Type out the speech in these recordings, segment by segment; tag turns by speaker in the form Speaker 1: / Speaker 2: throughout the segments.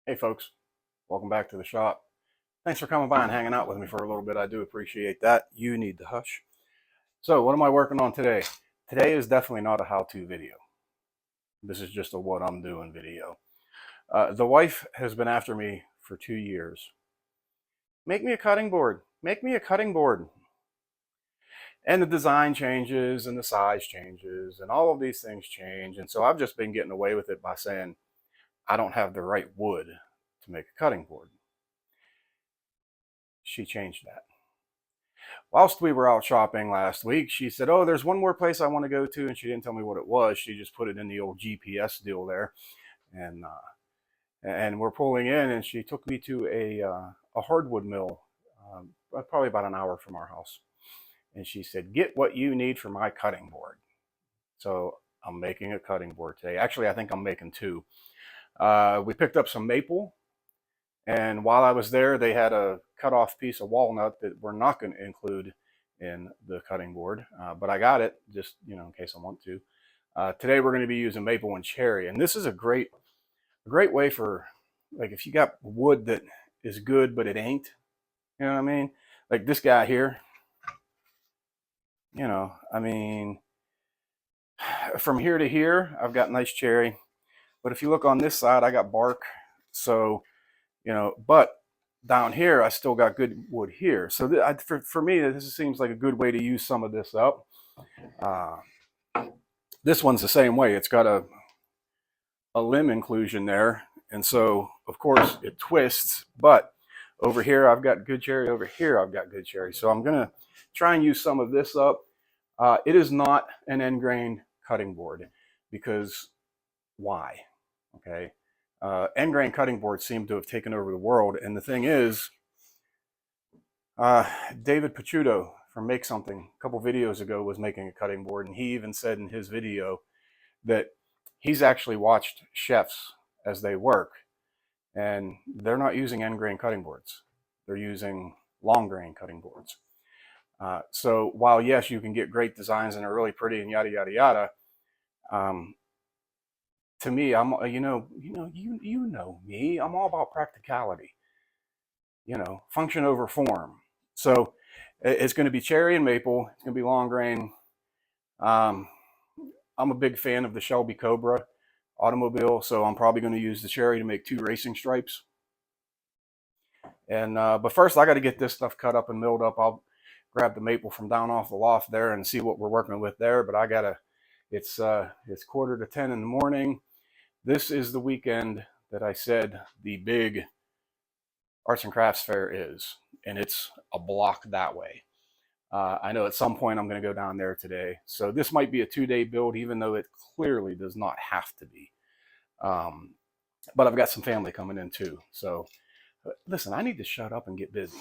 Speaker 1: Hey folks, welcome back to the shop. Thanks for coming by and hanging out with me for a little bit. I do appreciate that. You need to hush. So what am I working on today? Today is definitely not a how-to video. This is just a what I'm doing video. The wife has been after me for 2 years. Make me a cutting board. Make me a cutting board. And the design changes and the size changes and all of these things change. And so I've just been getting away with it by saying I don't have the right wood to make a cutting board. She changed that. Whilst we were out shopping last week, she said, "Oh, there's one more place I want to go to," and she didn't tell me what it was. She just put it in the old GPS deal there, and we're pulling in, and she took me to a hardwood mill, probably about an hour from our house, and she said, "Get what you need for my cutting board." So I'm making a cutting board today. Actually, I think I'm making two. We picked up some maple. And while I was there, they had a cut off piece of walnut that we're not going to include in the cutting board, but I got it just, in case I want to. Today we're going to be using maple and cherry, and this is a great way for, like, if you got wood that is good but it ain't, you know what I mean? Like this guy here, I mean, from here to here, I've got nice cherry, but if you look on this side, I got bark. So, but down here, I still got good wood here. So for me, this seems like a good way to use some of this up. This one's the same way. It's got a limb inclusion there. And so, of course, it twists. But over here, I've got good cherry. Over here, I've got good cherry. So I'm going to try and use some of this up. It is not an end grain cutting board because why? Okay. End grain cutting boards seem to have taken over the world. And the thing is, David Picciuto from Make Something a couple videos ago was making a cutting board, and he even said in his video that he's actually watched chefs as they work, and they're not using end grain cutting boards. They're using long grain cutting boards. So while yes, you can get great designs and are really pretty and yada yada yada, to me, I'm you know me. I'm all about practicality. Function over form. So it's going to be cherry and maple. It's going to be long grain. I'm a big fan of the Shelby Cobra automobile, so I'm probably going to use the cherry to make two racing stripes. And but first, I got to get this stuff cut up and milled up. I'll grab the maple from down off the loft there and see what we're working with there. But I gotta. It's 9:45 in the morning. This is the weekend that I said the big Arts and Crafts Fair is, and it's a block that way. I know at some point I'm going to go down there today. So this might be a 2-day build, even though it clearly does not have to be. But I've got some family coming in too. So listen, I need to shut up and get busy.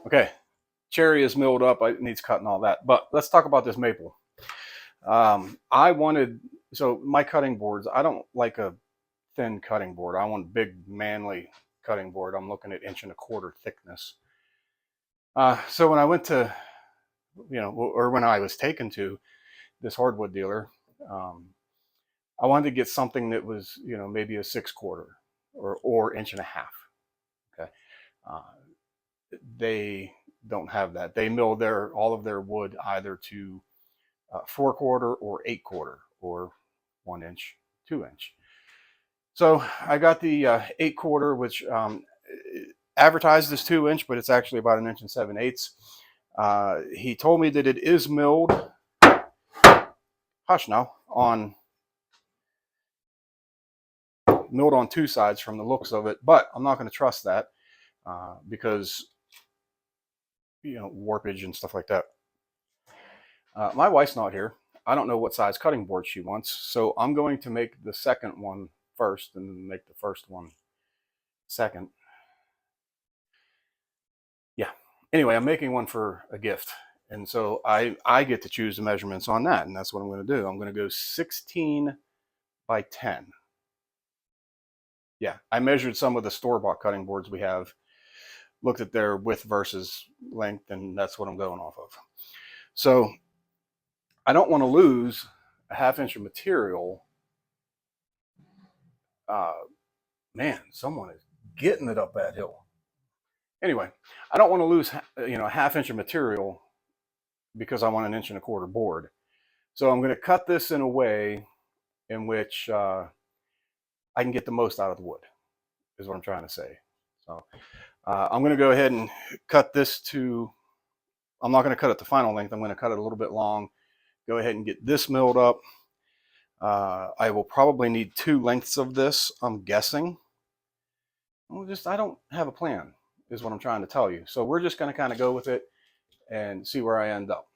Speaker 1: Okay, cherry is milled up. It needs cutting all that. But let's talk about this maple. So my cutting boards, I don't like a thin cutting board. I want a big, manly cutting board. I'm looking at 1.25 inch thickness. So when I went to, or when I was taken to this hardwood dealer, I wanted to get something that was, maybe a 6/4 or 1.5 inch. Okay. They don't have that. They mill all of their wood either to 4/4 or 8/4 or 1 inch, 2 inch. So I got the 8/4, which advertised as 2 inch, but it's actually about 1 7/8 inches. He told me that it is milled hush now, on milled on two sides from the looks of it, but I'm not going to trust that because, you know, warpage and stuff like that. My wife's not here. I don't know what size cutting board she wants, so I'm going to make the second one first and then make the first one second. Yeah. Anyway, I'm making one for a gift, and so I get to choose the measurements on that, and that's what I'm going to do. I'm going to go 16 by 10. Yeah, I measured some of the store-bought cutting boards we have, looked at their width versus length, and that's what I'm going off of. So I don't want to lose a half inch of material. Man, someone is getting it up that hill. Anyway, I don't want to lose, you know, a half inch of material because I want an inch and a quarter board. So I'm going to cut this in a way in which I can get the most out of the wood, is what I'm trying to say. So I'm going to go ahead and cut this to, I'm not going to cut it to final length. I'm going to cut it a little bit long. Go ahead and get this milled up. I will probably need 2 lengths of this, I'm guessing. I don't have a plan, is what I'm trying to tell you. So we're just going to kind of go with it and see where I end up.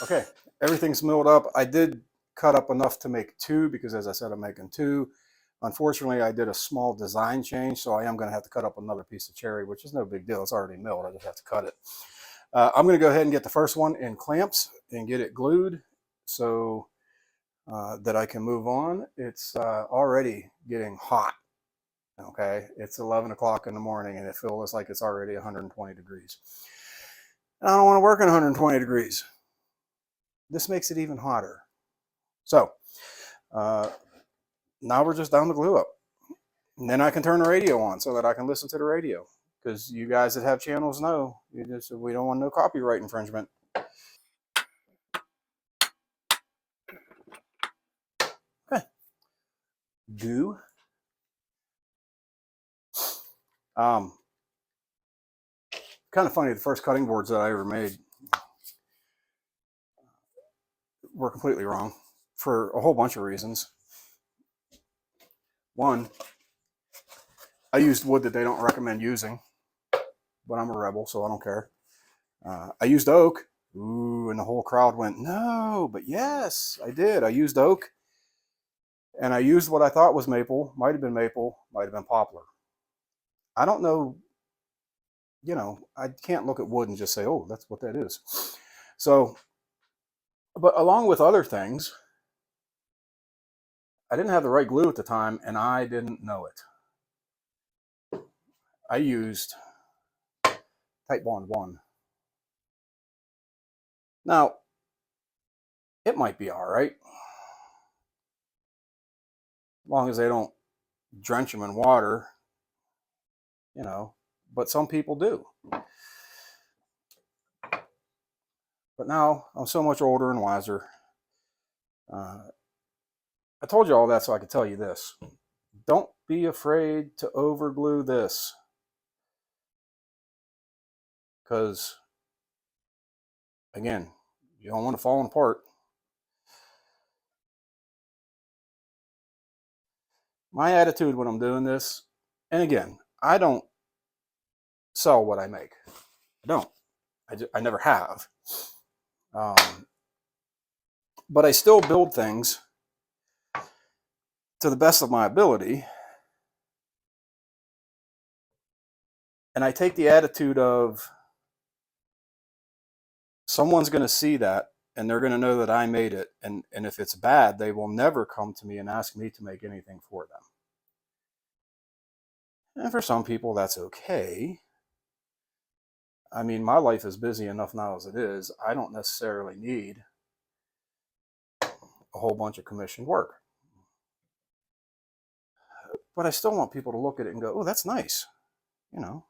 Speaker 1: Okay, everything's milled up. I did cut up enough to make 2 because, as I said, I'm making 2. Unfortunately, I did a small design change, so I am going to have to cut up another piece of cherry, which is no big deal. It's already milled. I just have to cut it. I'm going to go ahead and get the first one in clamps and get it glued so that I can move on. It's already getting hot. Okay, it's 11 o'clock in the morning and it feels like it's already 120 degrees. And I don't want to work in 120 degrees. This makes it even hotter. So now we're just down the glue up. And then I can turn the radio on so that I can listen to the radio. Because you guys that have channels know, we don't want no copyright infringement. Okay. Glue. Kind of funny, the first cutting boards that I ever made were completely wrong for a whole bunch of reasons. One, I used wood that they don't recommend using, but I'm a rebel, so I don't care. I used oak. Ooh, and the whole crowd went, no, but yes, I did. I used oak, and I used what I thought was maple. Might have been maple, might have been poplar. I don't know, you know, I can't look at wood and just say, oh, that's what that is. So, but along with other things, I didn't have the right glue at the time, and I didn't know it. I used Titebond 1. Now, it might be all right, as long as they don't drench them in water, you know, but some people do. But now I'm so much older and wiser. I told you all that so I could tell you this. Don't be afraid to overglue this, because, again, you don't want to fall apart. My attitude when I'm doing this, and again, I don't sell what I make. I don't. I never have. But I still build things to the best of my ability And I take the attitude of someone's going to see that and they're going to know that I made it. And if it's bad, they will never come to me and ask me to make anything for them. And for some people, that's okay. I mean, my life is busy enough now as it is. I don't necessarily need a whole bunch of commissioned work. But I still want people to look at it and go, oh, that's nice. You know,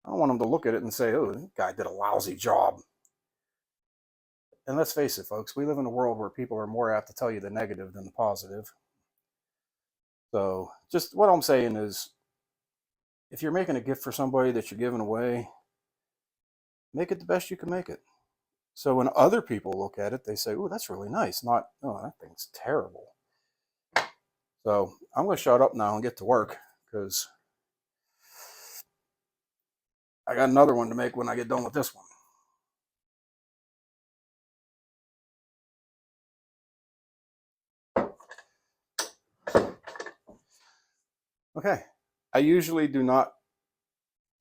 Speaker 1: I don't want them to look at it and say, oh, that guy did a lousy job. And let's face it, folks, we live in a world where people are more apt to tell you the negative than the positive. So just what I'm saying is, if you're making a gift for somebody that you're giving away, make it the best you can make it. So when other people look at it, they say, oh, that's really nice. Not, oh, that thing's terrible. So I'm going to shut up now and get to work because I got another one to make when I get done with this one. Okay. I usually do not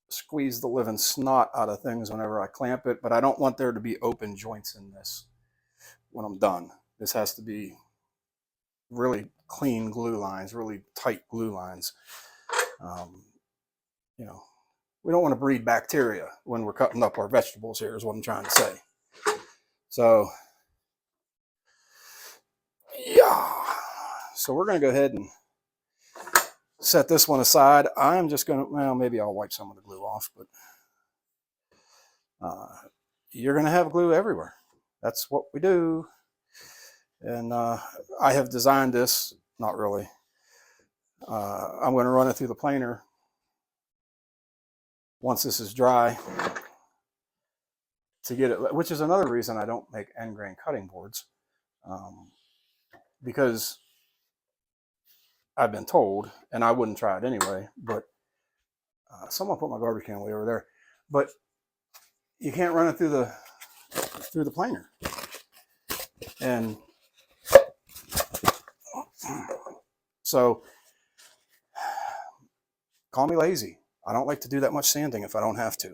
Speaker 1: squeeze the living snot out of things whenever I clamp it, but I don't want there to be open joints in this when I'm done. This has to be really clean glue lines, really tight glue lines. You know, we don't want to breed bacteria when we're cutting up our vegetables here is what I'm trying to say. So, yeah. So we're going to go ahead and set this one aside. I'm just going to, well, maybe I'll wipe some of the glue off, but you're going to have glue everywhere. That's what we do. And I have designed this, not really. I'm going to run it through the planer once this is dry to get it, which is another reason I don't make end grain cutting boards, because I've been told, and I wouldn't try it anyway, but someone put my garbage can way over there, but you can't run it through the planer. And so call me lazy. I don't like to do that much sanding if I don't have to.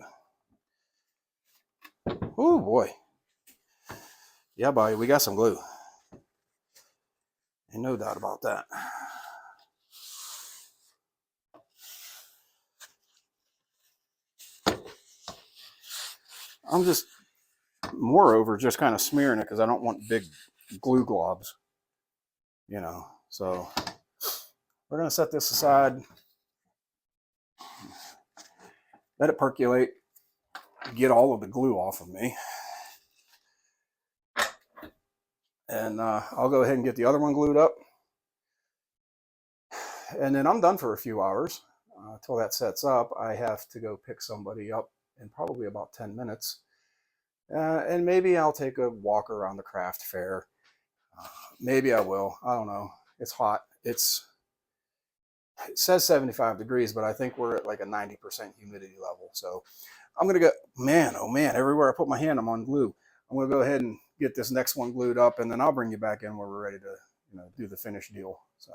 Speaker 1: Oh boy. Yeah, buddy, we got some glue. Ain't no doubt about that. I'm just, moreover, just kind of smearing it because I don't want big glue globs, you know. So we're going to set this aside, let it percolate, get all of the glue off of me. And I'll go ahead and get the other one glued up. And then I'm done for a few hours. Until that sets up, I have to go pick somebody up in probably about 10 minutes. And maybe I'll take a walk around the craft fair. Maybe I will. I don't know. It's hot. It says 75 degrees, but I think we're at like a 90% humidity level. So I'm going to go, man, oh man, everywhere I put my hand, I'm on glue. I'm going to go ahead and get this next one glued up, and then I'll bring you back in when we're ready to, you know, do the finished deal. So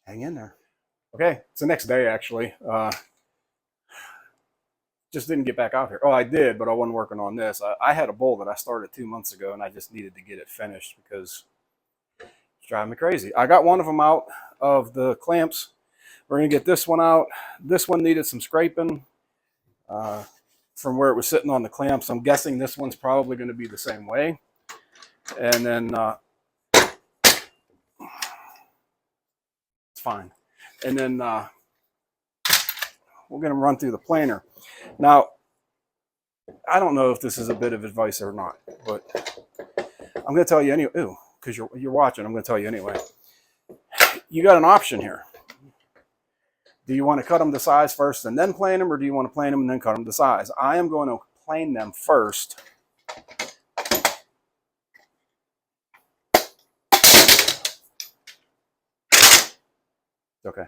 Speaker 1: hang in there. Okay, it's the next day actually. Just didn't get back out here. Oh, I did, but I wasn't working on this. I had a bowl that I started 2 months ago, and I just needed to get it finished because it's driving me crazy. I got one of them out of the clamps. We're going to get this one out. This one needed some scraping from where it was sitting on the clamps. I'm guessing this one's probably going to be the same way. And then it's fine. And then we're going to run through the planer. Now, I don't know if this is a bit of advice or not, but I'm going to tell you anyway. Ooh, because you're watching, I'm going to tell you anyway. You got an option here. Do you want to cut them to size first and then plane them, or do you want to plane them and then cut them to size? I am going to plane them first. Okay.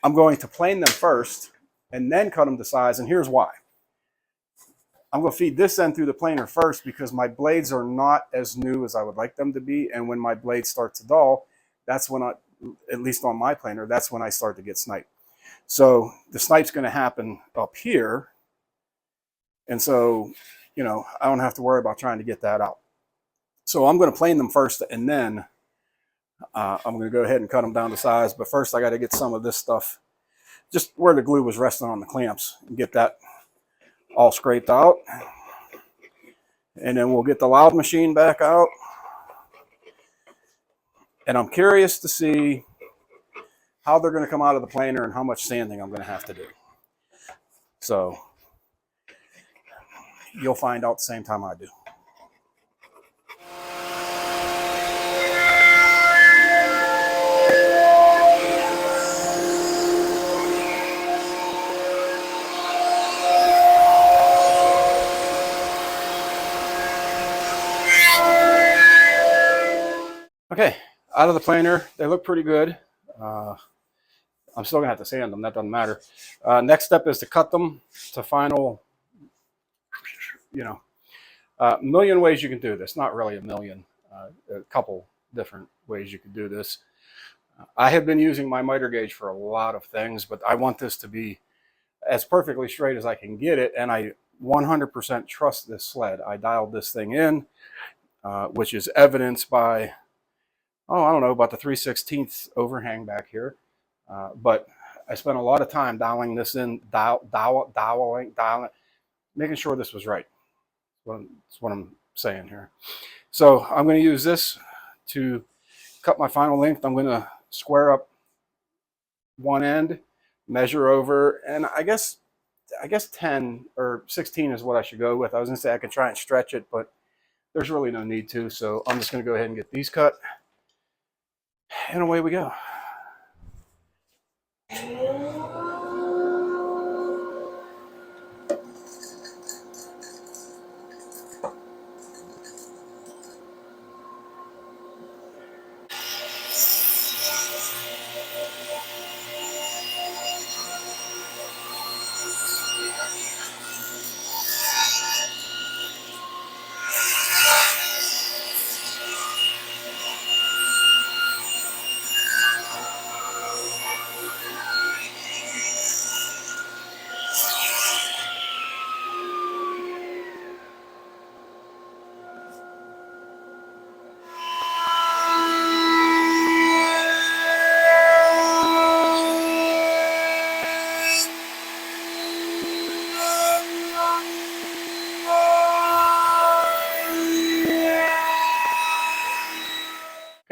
Speaker 1: I'm going to plane them first and then cut them to size, and here's why. I'm going to feed this end through the planer first because my blades are not as new as I would like them to be, and when my blades start to dull, that's when at least on my planer, that's when I start to get sniped. So the snipe's going to happen up here. And so, you know, I don't have to worry about trying to get that out. So I'm going to plane them first, and then I'm going to go ahead and cut them down to size. But first I got to get some of this stuff just where the glue was resting on the clamps and get that all scraped out. And then we'll get the loud machine back out. And I'm curious to see how they're going to come out of the planer and how much sanding I'm going to have to do. So you'll find out the same time I do. Okay, out of the planer, they look pretty good. I'm still gonna have to sand them, that doesn't matter. Next step is to cut them to final, you know, a million ways you can do this. Not really a million, a couple different ways you can do this. I have been using my miter gauge for a lot of things, but I want this to be as perfectly straight as I can get it, and I 100% trust this sled. I dialed this thing in, which is evidenced by, oh, I don't know, about the 3/16 overhang back here. But I spent a lot of time dialing this in, dialing, making sure this was right. That's what I'm saying here. So I'm going to use this to cut my final length. I'm going to square up one end, measure over, and I guess 10 or 16 is what I should go with. I was going to say I could try and stretch it, but there's really no need to. So I'm just going to go ahead and get these cut. And away we go.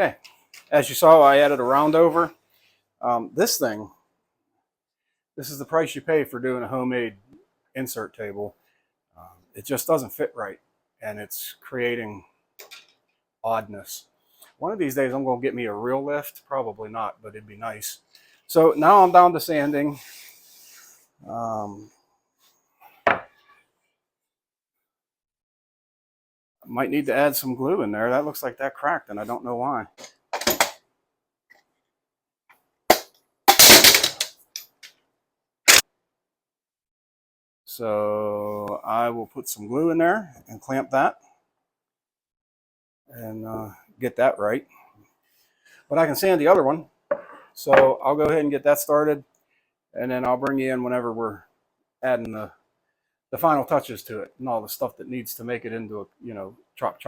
Speaker 1: Okay, as you saw, I added a round over. This is the price you pay for doing a homemade insert table. It just doesn't fit right, and it's creating oddness. One of these days I'm going to get me a real lift. Probably not, but it'd be nice. So now I'm down to sanding. Might need to add some glue in there. That looks like that cracked, and I don't know why. So I will put some glue in there and clamp that and get that right. But I can sand the other one. So I'll go ahead and get that started, and then I'll bring you in whenever we're adding the final touches to it and all the stuff that needs to make it into a, you know, chop.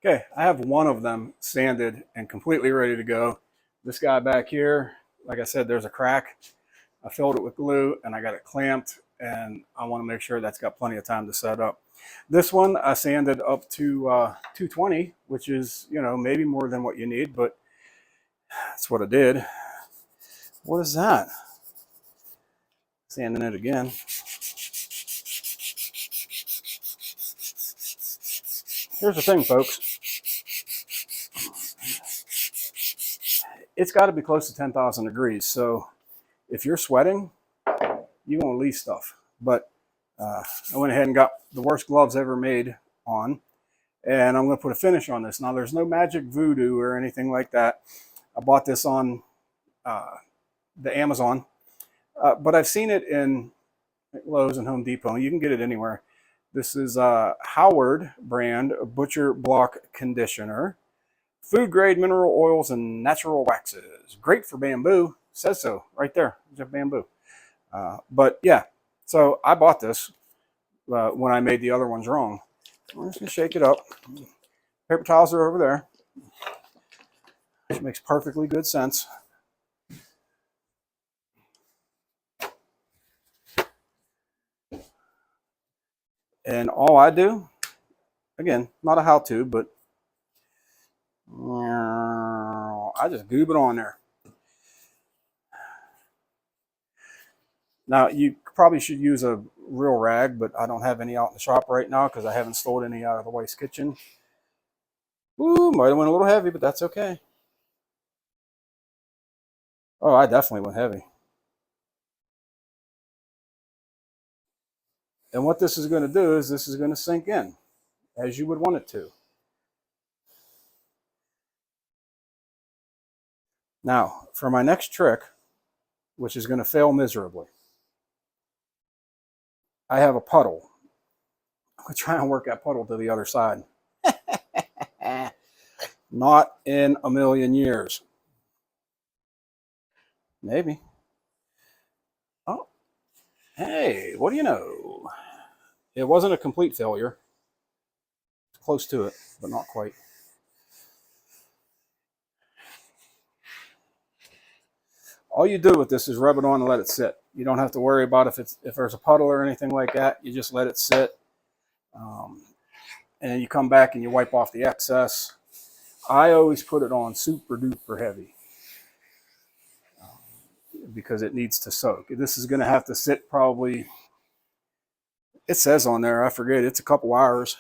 Speaker 1: Okay, I have one of them sanded and completely ready to go. This guy back here, like I said, there's a crack. I filled it with glue and I got it clamped, and I want to make sure that's got plenty of time to set up. This one I sanded up to 220, which is, you know, maybe more than what you need, but that's what I did. What is that? Sanding it again. Here's the thing, folks. It's got to be close to 10,000 degrees. So if you're sweating, you're going to leave stuff. But I went ahead and got the worst gloves ever made on, and I'm going to put a finish on this. Now, there's no magic voodoo or anything like that. I bought this on the Amazon, but I've seen it in Lowe's and Home Depot. You can get it anywhere. This is Howard brand Butcher Block Conditioner. Food grade mineral oils and natural waxes. Great for bamboo. says so right there. There's a bamboo. But yeah, so I bought this when I made the other ones wrong. I'm just gonna shake it up. Paper towels are over there, which makes perfectly good sense. And all I do, again, not a how-to, but I just goob it on there. Now, you probably should use a real rag, but I don't have any out in the shop right now because I haven't stored any out of the wife's kitchen. Ooh, might have went a little heavy, but that's okay. Oh, I definitely went heavy. And what this is going to do is this is going to sink in as you would want it to. Now, for my next trick, which is going to fail miserably, I have a puddle. I'm going to try and work that puddle to the other side. Not in a million years. Maybe. Oh, hey, what do you know? It wasn't a complete failure. It's close to it, but not quite. All you do with this is rub it on and let it sit. You don't have to worry about if there's a puddle or anything like that. You just let it sit. And then you come back and you wipe off the excess. I always put it on super duper heavy because it needs to soak. This is going to have to sit probably, it says on there, I forget, it's a couple hours.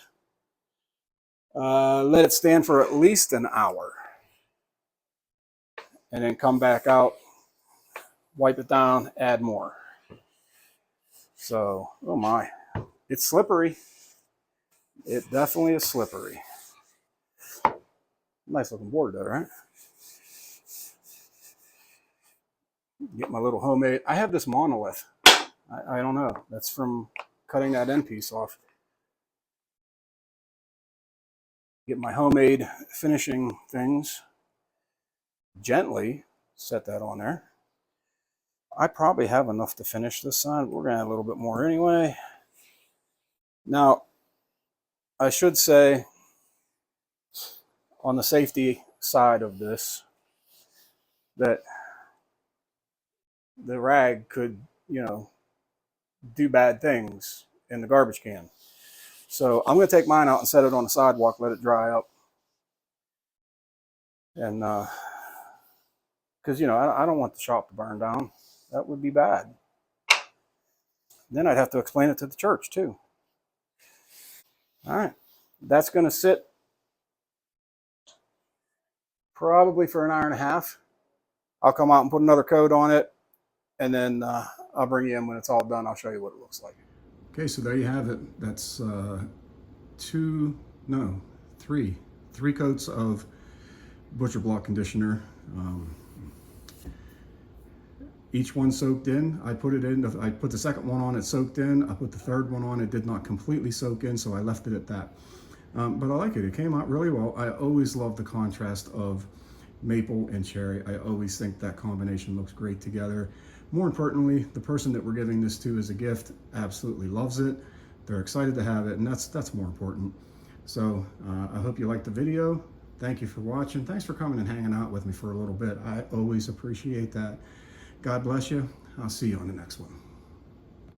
Speaker 1: Let it stand for at least an hour. And then come back out, wipe it down, add more. So, oh my, it's slippery. It definitely is slippery. Nice looking board though, right? Get my little homemade, I have this monolith. I don't know, that's from cutting that end piece off. Get my homemade finishing things. Gently set that on there. I probably have enough to finish this side. We're going to add a little bit more anyway. Now, I should say, on the safety side of this, that the rag could, do bad things in the garbage can. So I'm going to take mine out and set it on the sidewalk, let it dry up. And, because, I don't want the shop to burn down. That would be bad. Then I'd have to explain it to the church too. All right, that's going to sit probably for an hour and a half. I'll come out and put another coat on it, and then I'll bring you in when it's all done. I'll show you what it looks like. Okay, so there you have it. That's three coats of Butcher Block conditioner. Each one soaked in. I put the second one on, it soaked in. I put the third one on, it did not completely soak in, so I left it at that. But I like it. It came out really well. I always love the contrast of maple and cherry. I always think that combination looks great together. More importantly, the person that we're giving this to as a gift absolutely loves it. They're excited to have it, and that's more important. So I hope you liked the video. Thank you for watching. Thanks for coming and hanging out with me for a little bit. I always appreciate that. God bless you. I'll see you on the next one.